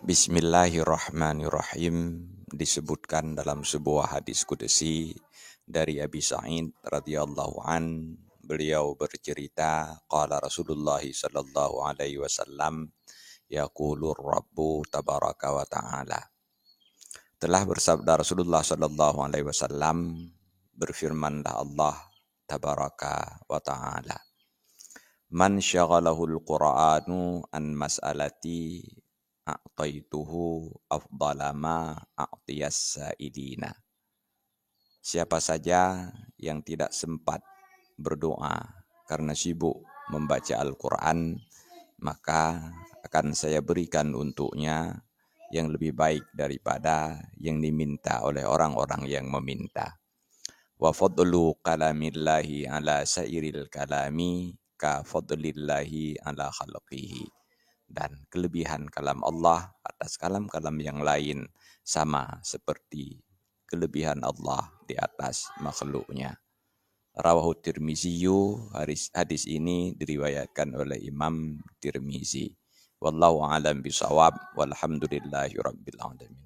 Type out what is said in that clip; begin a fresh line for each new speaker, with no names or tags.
Bismillahirrahmanirrahim. Disebutkan dalam sebuah hadis qudsi dari Abi Sa'id radhiyallahu an, beliau bercerita, qala Rasulullah sallallahu alaihi wasallam, yaqulur Rabbu tabaraka wa ta'ala. Telah bersabda Rasulullah sallallahu alaihi wasallam, berfirmanlah Allah tabaraka wa ta'ala, man syaghalahul Qur'anu an mas'alati a'taituhu afdala ma a'tiyas sa'ilina. Siapa saja yang tidak sempat berdoa karena sibuk membaca Al-Quran, maka akan saya berikan untuknya yang lebih baik daripada yang diminta oleh orang-orang yang meminta. Wa fadlu kalamillahi ala sairil kalami ka fadlillahi ala khalqihi. Dan kelebihan kalam Allah atas kalam-kalam yang lain sama seperti kelebihan Allah di atas makhluknya. Rawahu Tirmiziyu, hadis ini diriwayatkan oleh Imam Tirmizi. Wallahu a'lam bishawab, walhamdulillahi rabbil alamin.